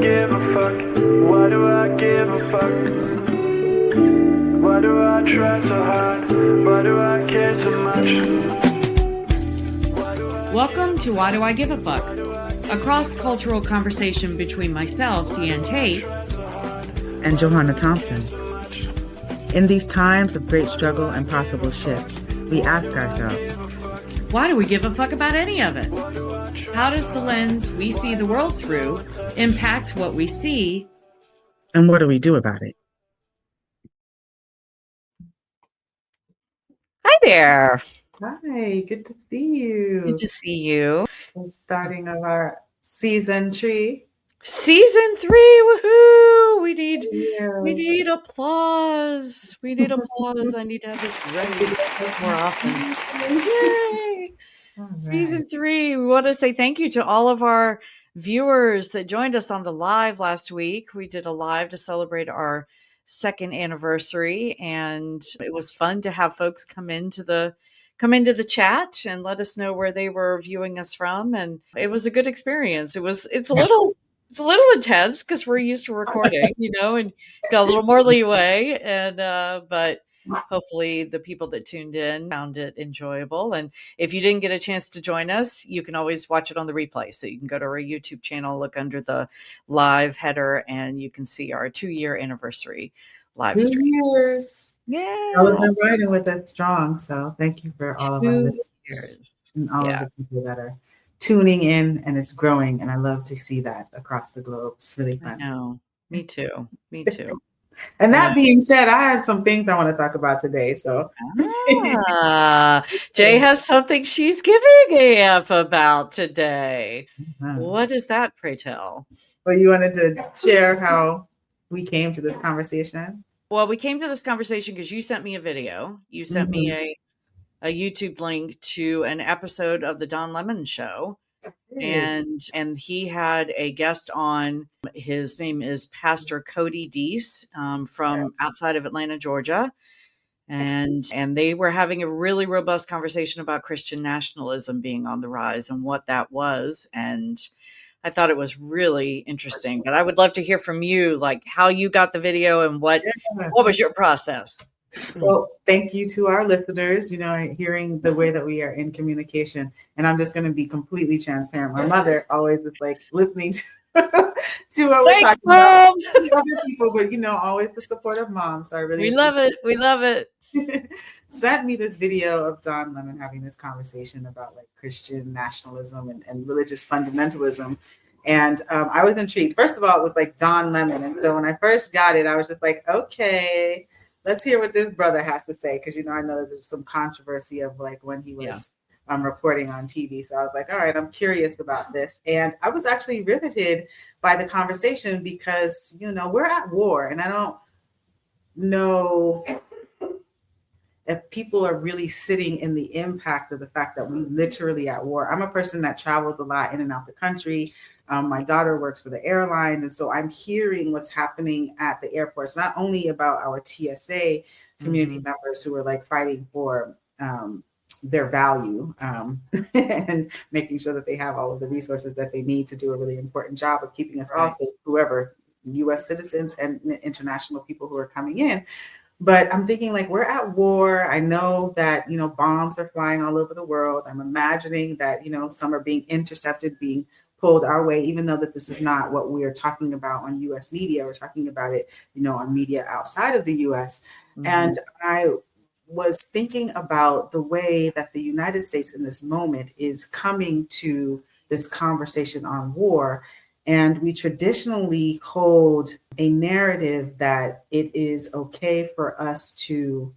give a fuck? Why do I give a fuck? Why do I try so hard? Why do I care so much? Welcome to Why Do I Give a Fuck? A cross-cultural conversation between myself, Diane Tate, and Johanna Thompson. In these times of great struggle and possible shift, we ask ourselves, why do we give a fuck about any of it? How does the lens we see the world through impact what we see? And what do we do about it? Hi there. Hi, good to see you. Good to see you. We're starting of our season 3. Season 3, woohoo! We need applause. We need applause. I need to have this ready more often. Yay! Right. Season 3. We want to say thank you to all of our viewers that joined us on the live last week. We did a live to celebrate our 2nd anniversary, and it was fun to have folks come into the chat and let us know where they were viewing us from, and it was a good experience. It's a little intense because we're used to recording, and got a little more leeway, and but hopefully the people that tuned in found it enjoyable. And if you didn't get a chance to join us, you can always watch it on the replay. So you can go to our YouTube channel, look under the live header, and you can see our 2-year anniversary live stream. 2 years. Yeah. Y'all have been riding with us strong. So thank you for all of our listeners and all of the people that are tuning in, and it's growing. And I love to see that across the globe. It's really fun. I know. Me too. And that being said, I had some things I want to talk about today. So Jay has something she's giving a F about today. What is that, pray tell? Well, you wanted to share how we came to this conversation? Well, we came to this conversation because you sent me a video. You sent me a YouTube link to an episode of the Don Lemon Show. And he had a guest on. His name is Pastor Cody Deese from outside of Atlanta, Georgia. And they were having a really robust conversation about Christian nationalism being on the rise and what that was. And I thought it was really interesting. But I would love to hear from you, like how you got the video and what was your process? Well, thank you to our listeners, hearing the way that we are in communication. And I'm just going to be completely transparent. My mother always is like listening to what we're talking about other people, but always the support of mom. So I really love it. We love it. Sent me this video of Don Lemon having this conversation about like Christian nationalism and religious fundamentalism. And I was intrigued. First of all, it was like Don Lemon. And so when I first got it, I was just like, okay, let's hear what this brother has to say. Because, I know there's some controversy of like when he was reporting on TV. So I was like, all right, I'm curious about this. And I was actually riveted by the conversation because, we're at war. And I don't know if people are really sitting in the impact of the fact that we literally at war. I'm a person that travels a lot in and out the country. My daughter works for the airlines. And so I'm hearing what's happening at the airports, not only about our TSA community members who are like fighting for their value and making sure that they have all of the resources that they need to do a really important job of keeping us all safe, whoever, U.S. citizens and international people who are coming in. But I'm thinking like we're at war. I know that, bombs are flying all over the world. I'm imagining that, some are being intercepted, being pulled our way, even though that this is not what we are talking about on U.S. media. We're talking about it, on media outside of the U.S. And I was thinking about the way that the United States in this moment is coming to this conversation on war. And we traditionally hold a narrative that it is okay for us to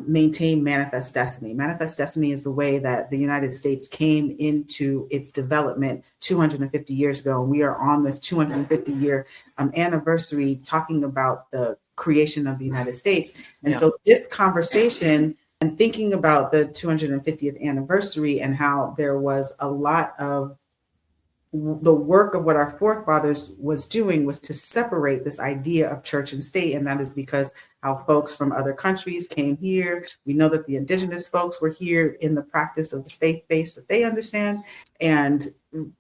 maintain manifest destiny. Manifest destiny is the way that the United States came into its development 250 years ago. And we are on this 250-year anniversary talking about the creation of the United States. And so this conversation and thinking about the 250th anniversary and how there was a lot of the work of what our forefathers was doing was to separate this idea of church and state. And that is because how folks from other countries came here. We know that the indigenous folks were here in the practice of the faith base that they understand. And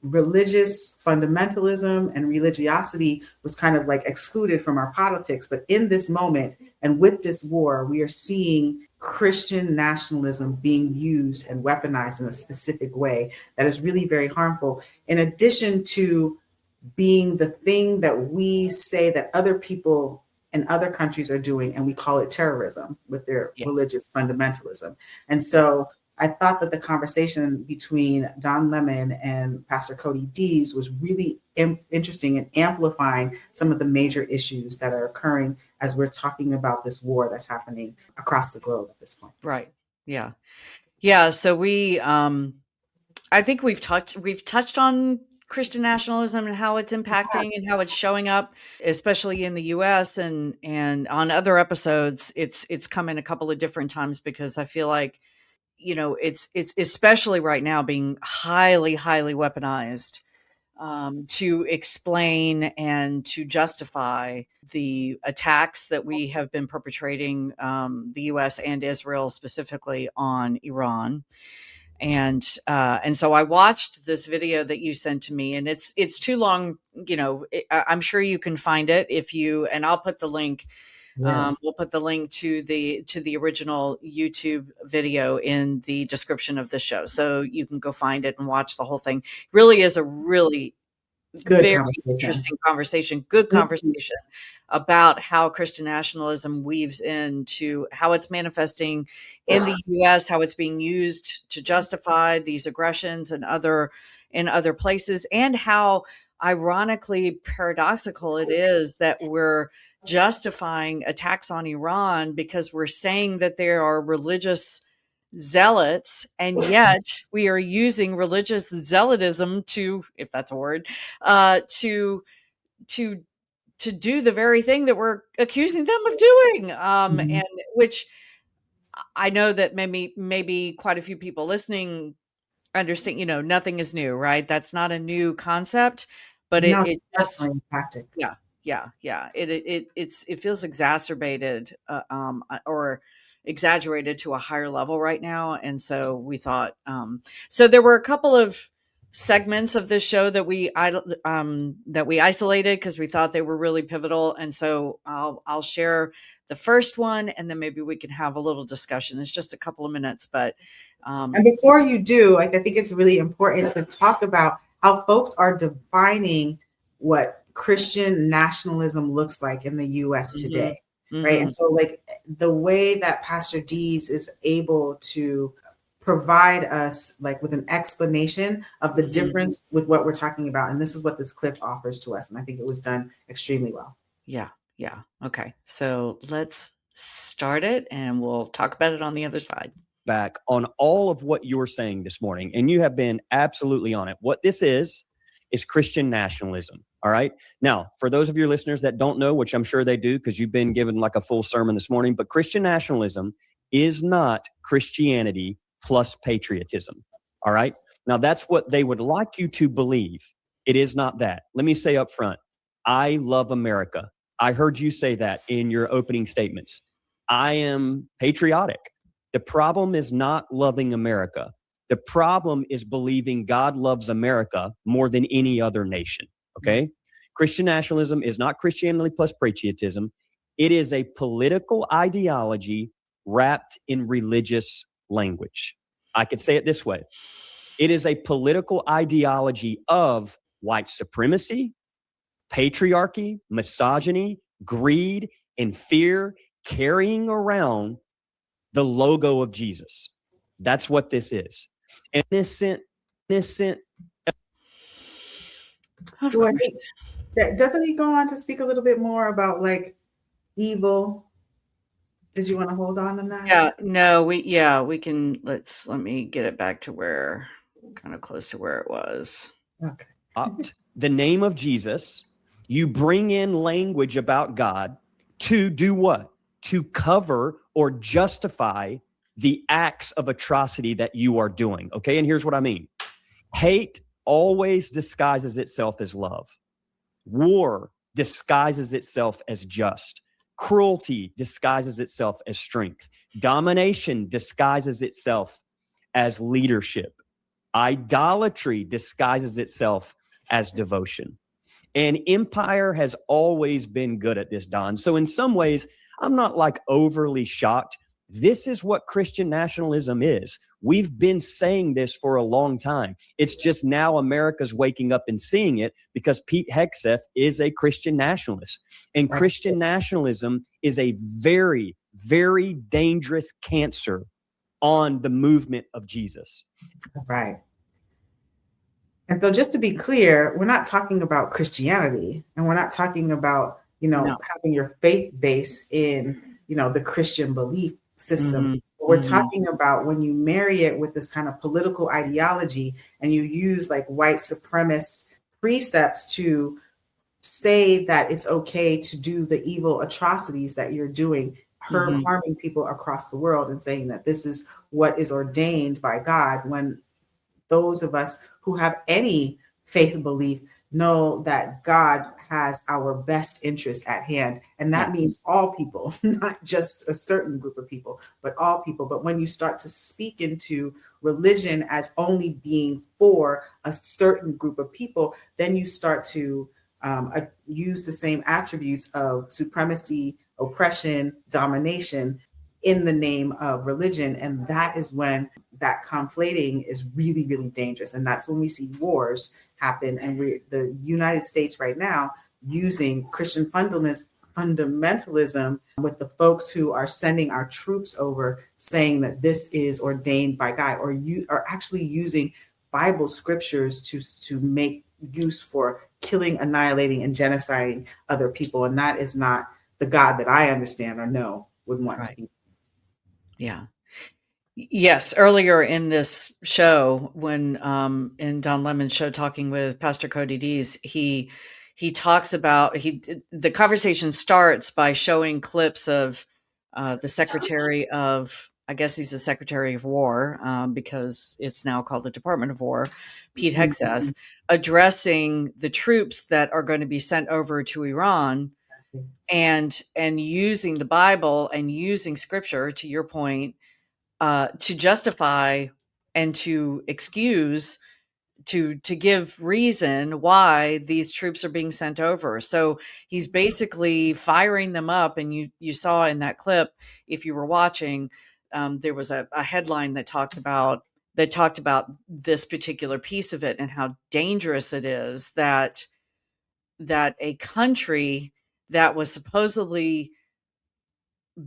religious fundamentalism and religiosity was kind of like excluded from our politics. But in this moment and with this war, we are seeing Christian nationalism being used and weaponized in a specific way that is really very harmful, in addition to being the thing that we say that other people in other countries are doing, and we call it terrorism with their religious fundamentalism. And so I thought that the conversation between Don Lemon and Pastor Cody Deese was really interesting and amplifying some of the major issues that are occurring as we're talking about this war that's happening across the globe at this point. Right. Yeah. Yeah. So I think we've touched on Christian nationalism and how it's impacting and how it's showing up, especially in the US, and on other episodes, it's come in a couple of different times, because I feel like, it's especially right now being highly, highly weaponized to explain and to justify the attacks that we have been perpetrating, the US and Israel specifically, on Iran. And so I watched this video that you sent to me, and it's too long. I'm sure you can find it and I'll put the link. Yes. We'll put the link to the original YouTube video in the description of the show, so you can go find it and watch the whole thing. Really is a really very interesting conversation, good conversation about how Christian nationalism weaves into how it's manifesting in the US, how it's being used to justify these aggressions in other places, and how ironically paradoxical it is that we're justifying attacks on Iran because we're saying that there are religious zealots, and yet we are using religious zealotism to, if that's a word, to do the very thing that we're accusing them of doing, and which I know that maybe quite a few people listening understand. Nothing is new, right? That's not a new concept, but it just tactic. Yeah. It feels exacerbated, or exaggerated to a higher level right now. And so we thought, so there were a couple of segments of this show that we isolated because we thought they were really pivotal. And so I'll share the first one, and then maybe we can have a little discussion. It's just a couple of minutes, but and before you do, I think it's really important to talk about how folks are defining what Christian nationalism looks like in the US today. Right. And so the way that Pastor Deese is able to provide us with an explanation of the difference with what we're talking about. And this is what this clip offers to us. And I think it was done extremely well. Yeah. Okay. So let's start it, and we'll talk about it on the other side. Back on all of what you're saying this morning, and you have been absolutely on it. What this is Christian nationalism. All right. Now, for those of your listeners that don't know, which I'm sure they do because you've been given a full sermon this morning, but Christian nationalism is not Christianity plus patriotism. All right. Now, that's what they would like you to believe. It is not that. Let me say up front, I love America. I heard you say that in your opening statements. I am patriotic. The problem is not loving America. The problem is believing God loves America more than any other nation. Okay? Christian nationalism is not Christianity plus patriotism. It is a political ideology wrapped in religious language. I could say it this way. It is a political ideology of white supremacy, patriarchy, misogyny, greed, and fear, carrying around the logo of Jesus. That's what this is. Innocent. Doesn't he go on to speak a little bit more about evil? Did you want to hold on to that? Yeah, no, we can, let me get it back to kind of close to where it was. Okay. The name of Jesus, you bring in language about God to do what? To cover or justify the acts of atrocity that you are doing. Okay. And here's what I mean. Hate always disguises itself as love. War disguises itself as just. Cruelty disguises itself as strength. Domination disguises itself as leadership. Idolatry disguises itself as devotion. And empire has always been good at this, Don. So in some ways, I'm not like overly shocked. This is what Christian nationalism is. We've been saying this for a long time. It's just now America's waking up and seeing it because Pete Hegseth is a Christian nationalist. And Christian nationalism is a very, very dangerous cancer on the movement of Jesus. Right. And so just to be clear, we're not talking about Christianity, and we're not talking about, having your faith base in, the Christian belief system. We're talking about when you marry it with this kind of political ideology and you use like white supremacist precepts to say that it's okay to do the evil atrocities that you're doing, harming people across the world, and saying that this is what is ordained by God, when those of us who have any faith and belief know that God has our best interests at hand. And that means all people, not just a certain group of people, but all people. But when you start to speak into religion as only being for a certain group of people, then you start to use the same attributes of supremacy, oppression, domination in the name of religion. And that is when that conflating is really, really dangerous. And that's when we see wars happen. And the United States right now using Christian fundamentalism with the folks who are sending our troops over, saying that this is ordained by God, or you are actually using Bible scriptures to make use for killing, annihilating, and genociding other people. And that is not the God that I understand or know would want to be. Yeah. Yes. Earlier in this show, when in Don Lemon's show, talking with Pastor Cody Deese, he talks about the conversation starts by showing clips of the Secretary of, I guess he's the Secretary of War, because it's now called the Department of War, Pete Hegseth, addressing the troops that are going to be sent over to Iran, and using the Bible and using scripture, to your point, to justify and to excuse, to give reason why these troops are being sent over. So he's basically firing them up. And you saw in that clip, if you were watching, there was a headline that talked about this particular piece of it, and how dangerous it is that a country that was supposedly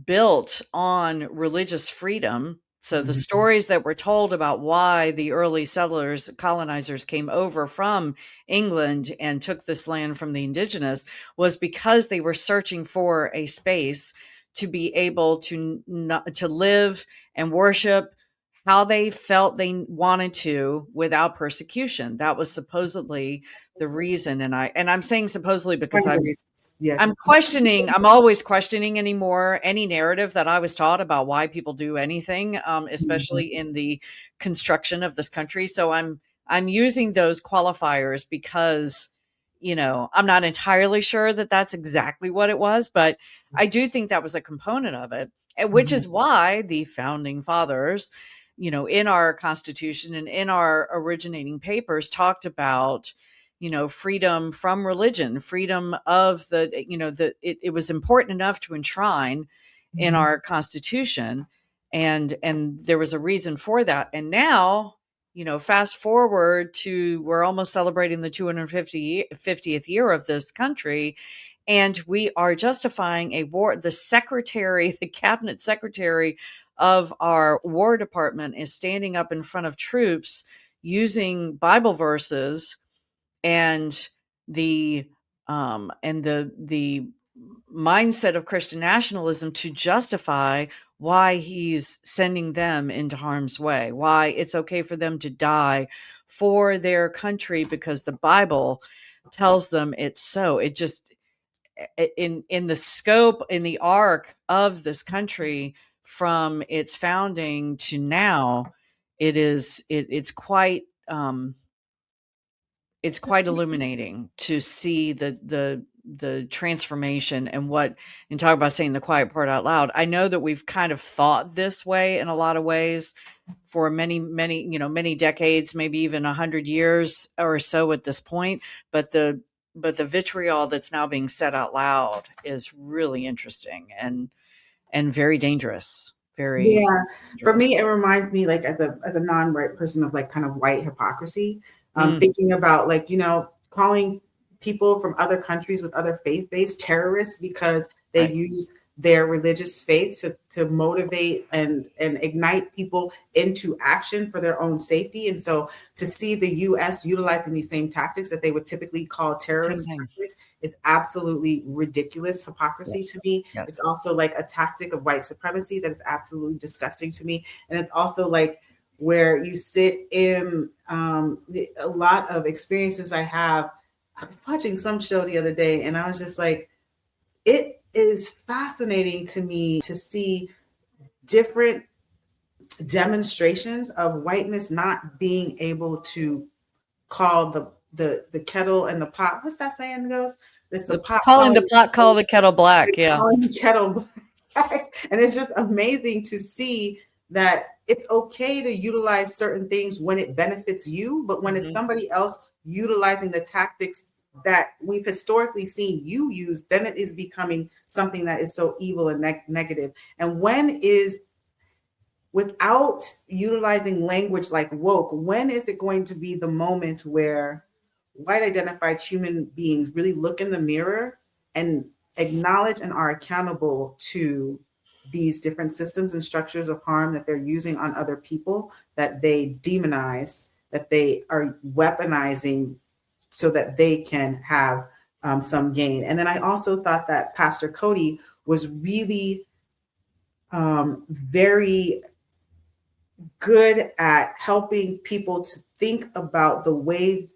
built on religious freedom. So the stories that were told about why the early settlers, colonizers, came over from England and took this land from the indigenous was because they were searching for a space to be able to live and worship how they felt they wanted to without persecution. That was supposedly the reason. And I'm saying supposedly because I'm always questioning anymore any narrative that I was taught about why people do anything, especially in the construction of this country. So I'm using those qualifiers because, I'm not entirely sure that that's exactly what it was, but I do think that was a component of it, which is why the founding fathers, in our Constitution and in our originating papers, talked about, freedom from religion, freedom of it was important enough to enshrine in our Constitution. And there was a reason for that. And now, fast forward to, we're almost celebrating the 250th year of this country. And we are justifying a war. The cabinet secretary of our War Department is standing up in front of troops using Bible verses and the mindset of Christian nationalism to justify why he's sending them into harm's way, why it's okay for them to die for their country because the Bible tells them it's so. It just, in the scope, in the arc of this country from its founding to now, it's quite illuminating to see the the transformation and talk about saying the quiet part out loud. I know that we've kind of thought this way in a lot of ways for many decades, maybe even 100 years or so at this point. But the vitriol that's now being said out loud is really interesting and very dangerous. Very Yeah. For dangerous. me, it reminds me, like, as a non-white person, of like kind of white hypocrisy. Mm. Thinking about, like, calling people from other countries with other faith base terrorists because they Right. use their religious faith to motivate and ignite people into action for their own safety. And so to see the US utilizing these same tactics that they would typically call terrorist Same thing. tactics is absolutely ridiculous hypocrisy Yes. to me. Yes. It's also like a tactic of white supremacy that is absolutely disgusting to me. And it's also like where you sit in a lot of experiences I have. I was watching some show the other day and I was just like, it is fascinating to me to see different demonstrations of whiteness not being able to call the kettle and the pot. What's that saying goes? It's the pot calling the pot call the kettle black. Yeah. Calling the kettle black. And it's just amazing to see that it's okay to utilize certain things when it benefits you, but when it's somebody else utilizing the tactics that we've historically seen you use, then it is becoming something that is so evil and negative. And without utilizing language like woke, when is it going to be the moment where white identified human beings really look in the mirror and acknowledge and are accountable to these different systems and structures of harm that they're using on other people, that they demonize, that they are weaponizing so that they can have some gain? And then I also thought that Pastor Cody was really very good at helping people to think about the way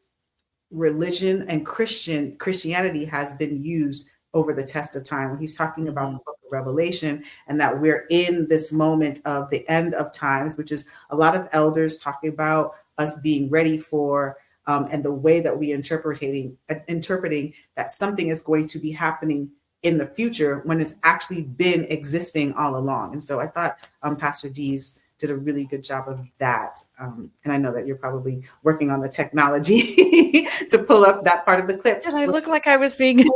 religion and Christianity has been used over the test of time. When he's talking about the book of Revelation and that we're in this moment of the end of times, which is a lot of elders talking about us being ready for and the way that we interpreting that something is going to be happening in the future when it's actually been existing all along. And so I thought Pastor Deese did a really good job of that. And I know that you're probably working on the technology to pull up that part of the clip. Did I look like I was being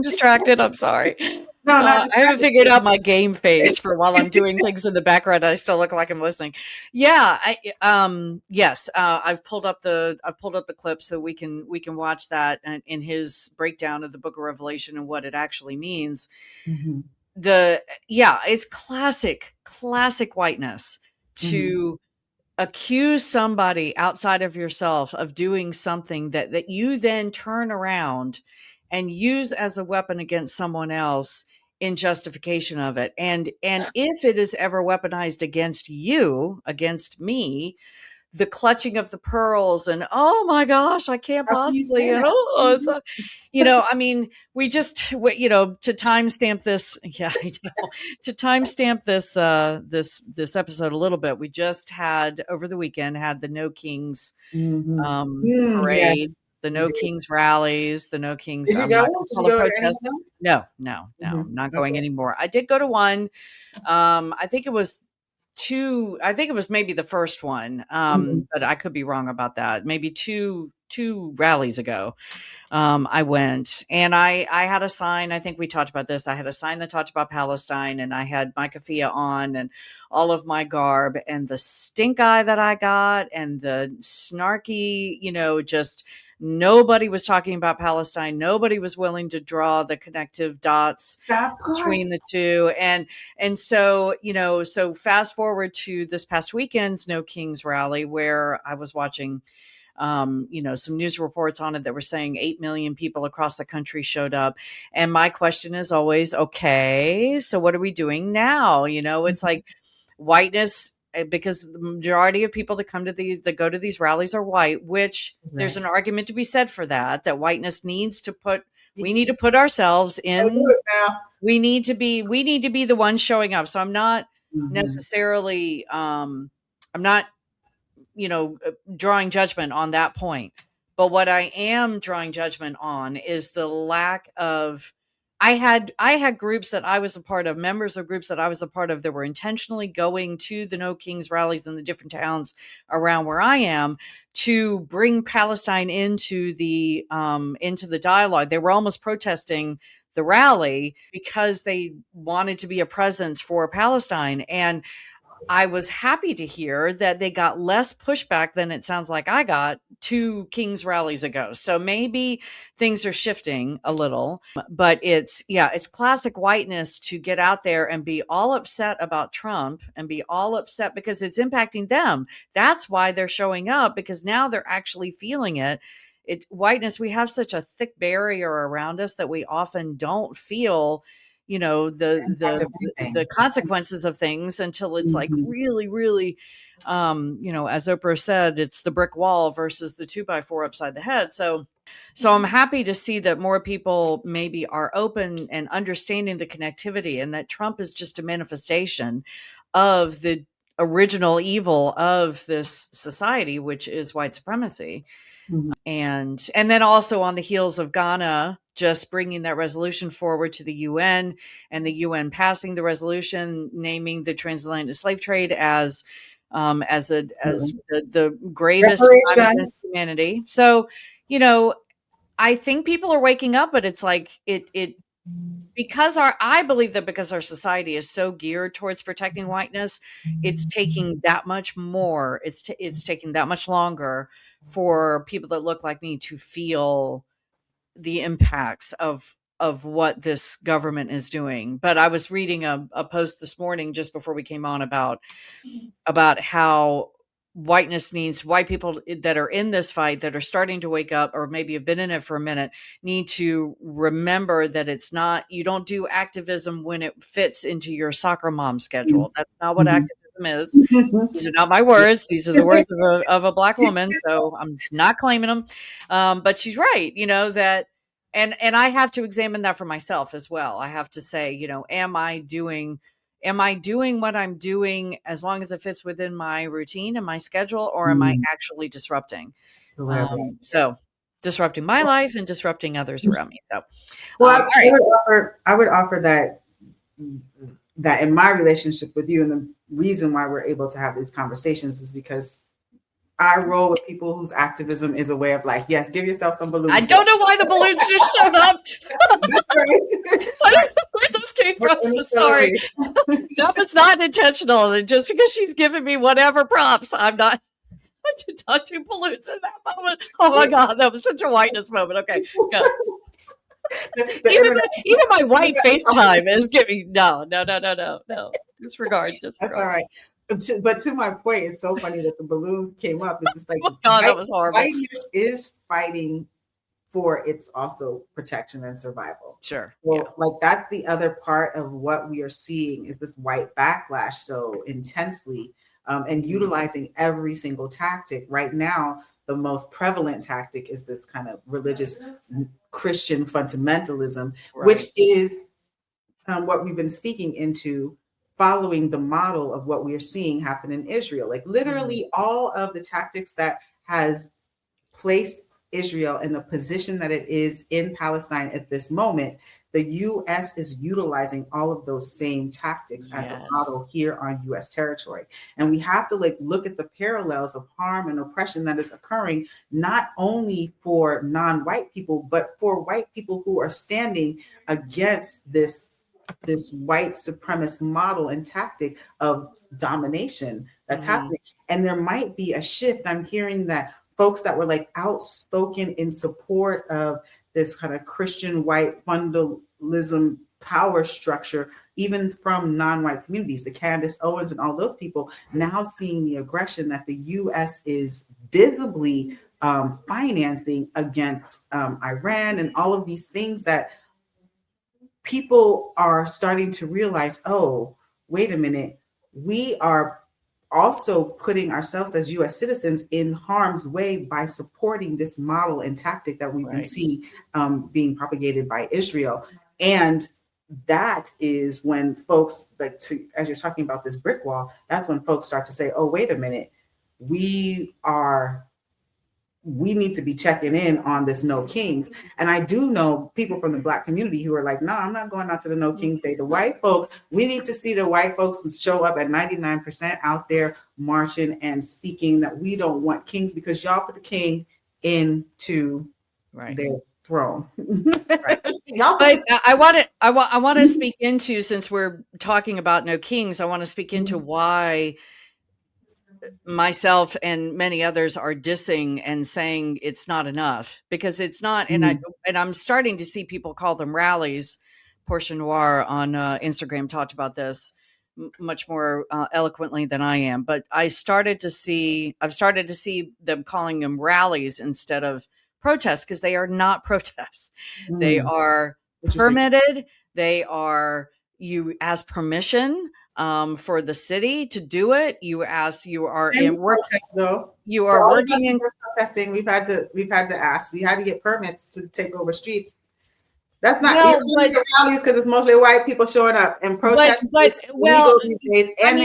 distracted? I'm sorry. No, I haven't figured out my game face for while I'm doing things in the background. I still look like I'm listening. Yeah. Yes. I've pulled up the clip so we can watch that in his breakdown of the book of Revelation and what it actually means. Mm-hmm. It's classic whiteness to accuse somebody outside of yourself of doing something that you then turn around and use as a weapon against someone else in justification of it. And if it is ever weaponized against you, against me, the clutching of the pearls and, oh my gosh, I can't possibly, I mean, we just, to timestamp this. Yeah, I know. To timestamp this episode a little bit, we just had over the weekend the No Kings parade. Yes. The No Kings rallies, the No Kings. Did you go? Protest? No, I'm not going anymore. I did go to one. I think it was maybe the first one, but I could be wrong about that. Maybe two rallies ago, I went and I had a sign. I think we talked about this. I had a sign that talked about Palestine, and I had my keffiyeh on and all of my garb, and the stink eye that I got and the snarky, just nobody was talking about Palestine. Nobody was willing to draw the connective dots between the two. And so, so fast forward to this past weekend's No Kings rally, where I was watching, some news reports on it that were saying 8 million people across the country showed up. And my question is always, okay, so what are we doing now? It's like whiteness, because the majority of people that go to these rallies are white, which there's an argument to be said for that whiteness needs to we need to put ourselves in, we need to be the ones showing up. So I'm not necessarily, I'm not, drawing judgment on that point, But what I am drawing judgment on is the lack of. I had groups that I was a part of, members of groups that I was a part of, that were intentionally going to the No Kings rallies in the different towns around where I am to bring Palestine into the dialogue. They were almost protesting the rally because they wanted to be a presence for Palestine. And I was happy to hear that they got less pushback than it sounds like I got 2 Kings rallies ago. So maybe things are shifting a little, but it's classic whiteness to get out there and be all upset about Trump and be all upset because it's impacting them. That's why they're showing up, because now they're actually feeling it. Whiteness, we have such a thick barrier around us that we often don't feel the consequences of things until it's like really, really, as Oprah said, it's the brick wall versus the 2x4 upside the head. So I'm happy to see that more people maybe are open and understanding the connectivity, and that Trump is just a manifestation of the original evil of this society, which is white supremacy. And then also on the heels of Ghana just bringing that resolution forward to the UN, and the UN passing the resolution naming the transatlantic slave trade as the gravest crime against humanity. So, I think people are waking up, but it's like I believe that because our society is so geared towards protecting whiteness, it's taking that much more. It's taking that much longer for people that look like me to feel the impacts of what this government is doing. But I was reading a post this morning just before we came on about how whiteness needs white people that are in this fight, that are starting to wake up, or maybe have been in it for a minute, need to remember that it's not, you don't do activism when it fits into your soccer mom schedule. That's not what activism is. These are not my words. These are the words of a Black woman. So I'm not claiming them. But she's right, that, and I have to examine that for myself as well. I have to say, am I doing what I'm doing as long as it fits within my routine and my schedule, or am I actually disrupting? So disrupting my life and disrupting others around me. So, well, I would offer that in my relationship with you, and the reason why we're able to have these conversations is because I roll with people whose activism is a way of life. Yes, give yourself some balloons. I don't know why the balloons just showed up. That's right. Where those came from? So sorry. That was not intentional. And just because she's giving me whatever props, I did not do balloons in that moment. Oh my God, that was such a whiteness moment. Okay, go. Even my white FaceTime is giving no. Disregard. That's all right. But to my point, it's so funny that the balloons came up. It's just like, oh God, that was horrible. Whiteness is fighting for its also protection and survival. Sure. Well, like that's the other part of what we are seeing is this white backlash so intensely, and utilizing every single tactic. Right now, the most prevalent tactic is this kind of religious Christian fundamentalism, which is what we've been speaking into, following the model of what we are seeing happen in Israel. Like literally all of the tactics that has placed Israel in the position that it is in Palestine at this moment, the U.S. is utilizing all of those same tactics as a model here on U.S. territory. And we have to look at the parallels of harm and oppression that is occurring, not only for non-white people, but for white people who are standing against this white supremacist model and tactic of domination that's happening. And there might be a shift. I'm hearing that folks that were outspoken in support of this kind of Christian white fundamentalism power structure, even from non-white communities, the Candace Owens and all those people, now seeing the aggression that the U.S. is visibly financing against Iran and all of these things that people are starting to realize, oh, wait a minute, we are also putting ourselves as U.S. citizens in harm's way by supporting this model and tactic that we've been seeing being propagated by Israel. And that is when folks, as you're talking about this brick wall, that's when folks start to say, oh, wait a minute, we are we need to be checking in on this No Kings. And I do know people from the Black community who are like, no, I'm not going out to the No Kings Day. The white folks, we need to see the white folks who show up at 99% out there marching and speaking that we don't want kings because y'all put the king into their throne. Right. But I want to speak into, since we're talking about No Kings, I want to speak into why myself and many others are dissing and saying it's not enough, because it's not. And I'm starting to see people call them rallies. Portia Noir on Instagram talked about this much more eloquently than I am, but I've started to see them calling them rallies instead of protests, because they are not protests. They are permitted. They are, you ask permission for the city to do it. You are in protest though. You are working in protesting. We've had to ask. We had to get permits to take over streets. That's not rallies because it's mostly white people showing up and protesting. But legal these days, and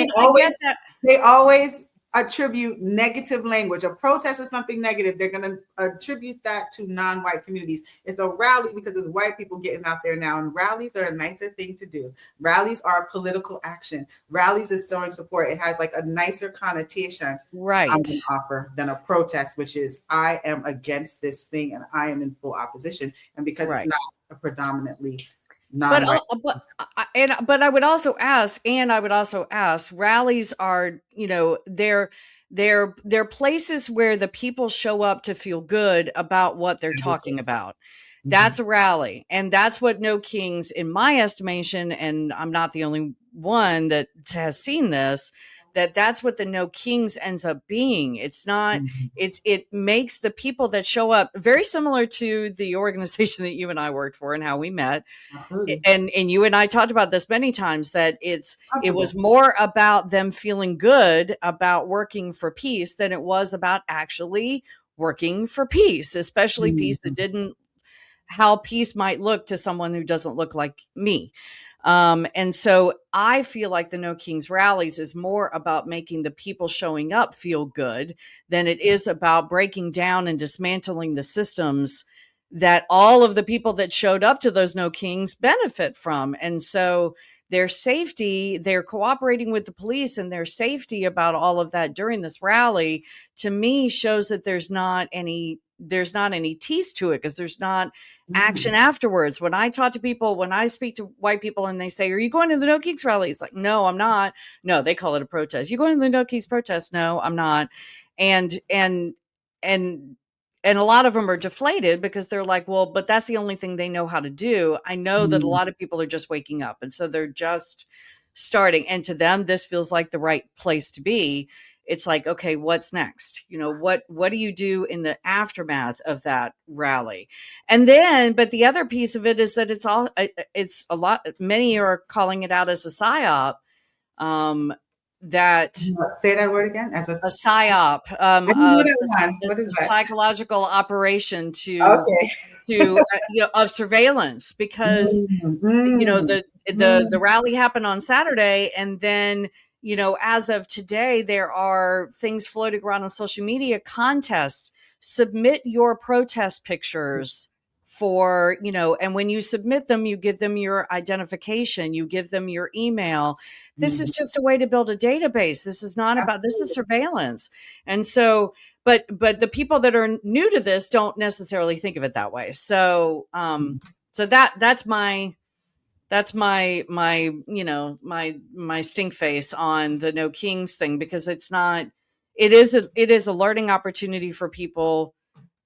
they always attribute negative language. A protest is something negative. They're going to attribute that to non-white communities. It's a rally because it's white people getting out there now, and rallies are a nicer thing to do. Rallies are political action. Rallies is showing support. It has like a nicer connotation on offer than a protest, which is I am against this thing and I am in full opposition. And because it's not a predominantly non-white. But I would also ask, rallies are, they're places where the people show up to feel good about what they're talking about. That's a rally. And that's what No Kings, in my estimation, and I'm not the only one that has seen this, that's what the No Kings ends up being. It's not, it makes the people that show up very similar to the organization that you and I worked for and how we met. And you and I talked about this many times, that it was more about them feeling good about working for peace than it was about actually working for peace, especially peace that didn't, how peace might look to someone who doesn't look like me. And so I feel like the No Kings rallies is more about making the people showing up feel good than it is about breaking down and dismantling the systems that all of the people that showed up to those No Kings benefit from. And so their safety, they're cooperating with the police, and their safety about all of that during this rally, to me, shows that there's not any teeth to it, because there's not action afterwards. When I talk to people, when I speak to white people and they say, are you going to the No Kings rally? It's like, no, I'm not. No, they call it a protest. You going to the No Kings protest? No, I'm not. And a lot of them are deflated because they're like, well, but that's the only thing they know how to do. I know that a lot of people are just waking up. And so they're just starting. And to them, this feels like the right place to be. It's like, okay, what's next? What do you do in the aftermath of that rally? And then, but the other piece of it is that it's a lot, many are calling it out as a psyop. Say that word again, as a psyop. What is that? Psychological operation of surveillance, because the rally happened on Saturday, and then as of today, there are things floating around on social media, contests. Submit your protest pictures for, and when you submit them, you give them your identification, you give them your email. This is just a way to build a database. This is not about, this is surveillance. And so, but the people that are new to this don't necessarily think of it that way. So, that's my stink face on the No Kings thing, because it is a learning opportunity for people.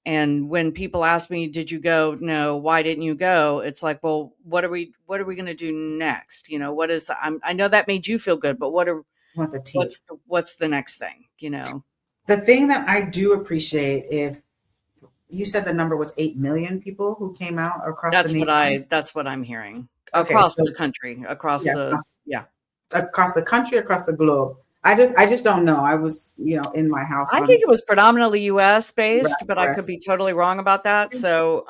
And when people ask me, did you go? No. Why didn't you go? It's like, well, what are we going to do next? What is I know that made you feel good, but what's the next thing? The thing that I do appreciate, if you said the number was 8 million people who came out across the nation. That's what I'm hearing. Across the country, across the country, across the globe. I just don't know. I was, in my house. I think it was predominantly U.S. based, but I could be totally wrong about that. So,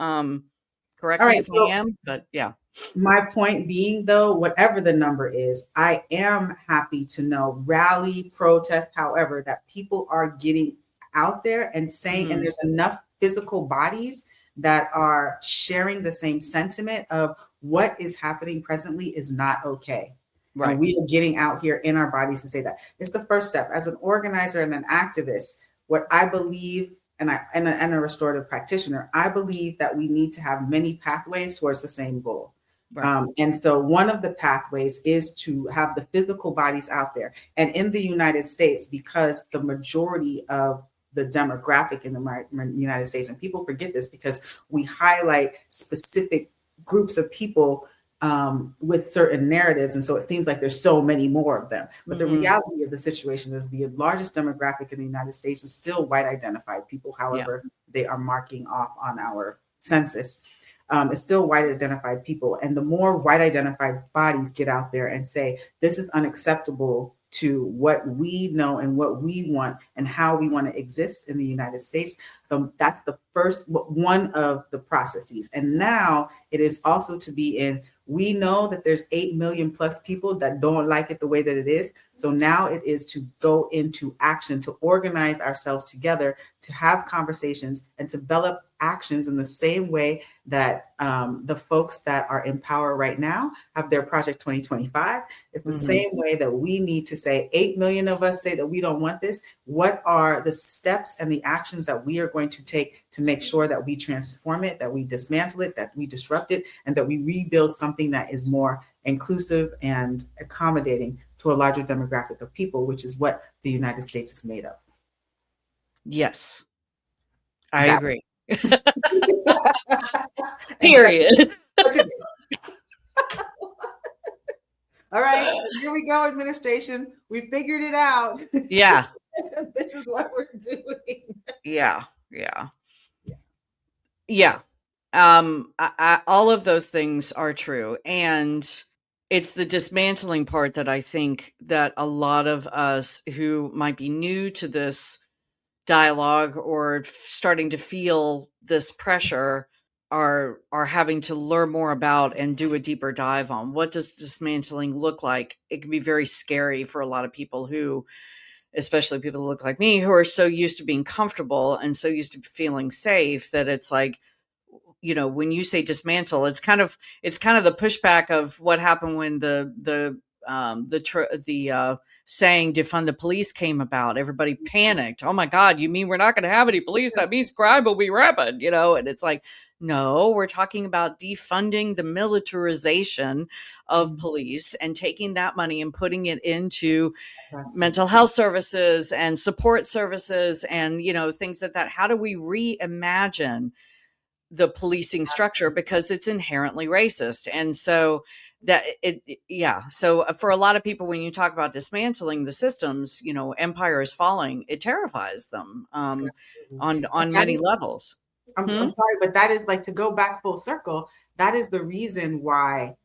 correct me if I am. But yeah. My point being, though, whatever the number is, I am happy to know, rally, protest, however, that people are getting out there and saying, and there's enough physical bodies that are sharing the same sentiment of what is happening presently is not okay. Right. And we are getting out here in our bodies to say that. It's the first step. As an organizer and an activist, what I believe, and a restorative practitioner, I believe that we need to have many pathways towards the same goal. Right. And so one of the pathways is to have the physical bodies out there. And in the United States, because the majority of the demographic in the United States, and people forget this because we highlight specific groups of people with certain narratives. And so it seems like there's so many more of them. But the reality of the situation is the largest demographic in the United States is still white identified people, however they are marking off on our census. It's still white identified people. And the more white identified bodies get out there and say, this is unacceptable to what we know and what we want and how we want to exist in the United States, that's the first one of the processes. And now it is also to be in, we know that there's 8 million plus people that don't like it the way that it is. So now it is to go into action, to organize ourselves together, to have conversations and develop actions in the same way that the folks that are in power right now have their Project 2025. It's the same way that we need to say 8 million of us say that we don't want this. What are the steps and the actions that we are going to take to make sure that we transform it, that we dismantle it, that we disrupt it, and that we rebuild something that is more inclusive and accommodating to a larger demographic of people, which is what the United States is made of. Yes, I agree. Period. All right, here we go, administration. We figured it out. Yeah. This is what we're doing. Yeah. All of those things are true. And it's the dismantling part that I think that a lot of us who might be new to this dialogue or starting to feel this pressure are having to learn more about and do a deeper dive on. What does dismantling look like? It can be very scary for a lot of people who, especially people who look like me, who are so used to being comfortable and so used to feeling safe that it's like, you know, when you say dismantle, it's kind of the pushback of what happened when the saying defund the police came about. Everybody panicked. Oh my God, you mean we're not going to have any police? That means crime will be rampant, you know? And it's like, no, we're talking about defunding the militarization of police and taking that money and putting it into mental health services and support services and, you know, things like that. How do we reimagine the policing structure, because it's inherently racist? And so so for a lot of people, when you talk about dismantling the systems, you know, empire is falling, it terrifies them on many levels. I'm sorry, but that is like, to go back full circle, that is the reason why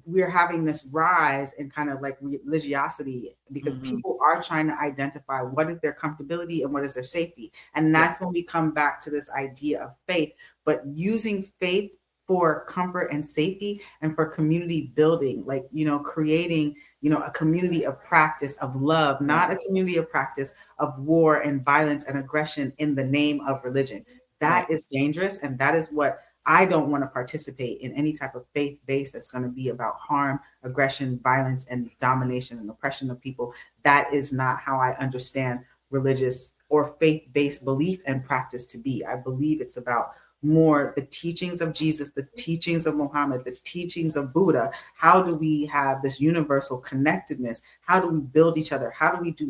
we're having this rise in kind of like religiosity, because people are trying to identify what is their comfortability and what is their safety. And that's when we come back to this idea of faith, but using faith for comfort and safety and for community building, like, you know, creating, you know, a community of practice of love, not a community of practice of war and violence and aggression in the name of religion. That is dangerous. And that is what I don't want to participate in, any type of faith base that's going to be about harm, aggression, violence, and domination and oppression of people. That is not how I understand religious or faith-based belief and practice to be. I believe it's about more the teachings of Jesus, the teachings of Muhammad, the teachings of Buddha. How do we have this universal connectedness? How do we build each other? How do we do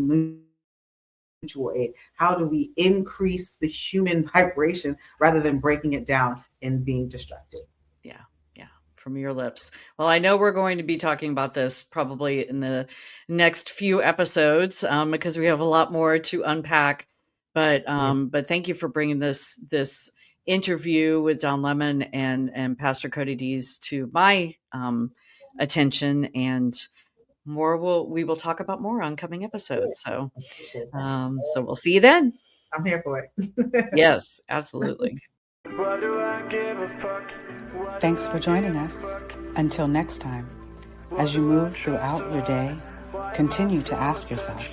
mutual aid? How do we increase the human vibration rather than breaking it down and being destructive? Yeah. From your lips. Well, I know we're going to be talking about this probably in the next few episodes because we have a lot more to unpack. But thank you for bringing this interview with Don Lemon and Pastor Cody Deese to my attention, and we will talk about more on coming episodes. So we'll see you then. I'm here for it. Yes, absolutely. Thanks for joining us. Until next time, as you move throughout your day, continue to ask yourself,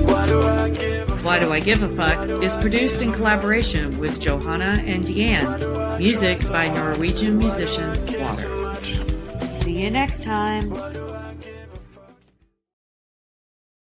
Why do I give a fuck? Why Do I Give a Fuck is produced in collaboration with Johanna and Diane. Music by Norwegian musician Water. See you next time.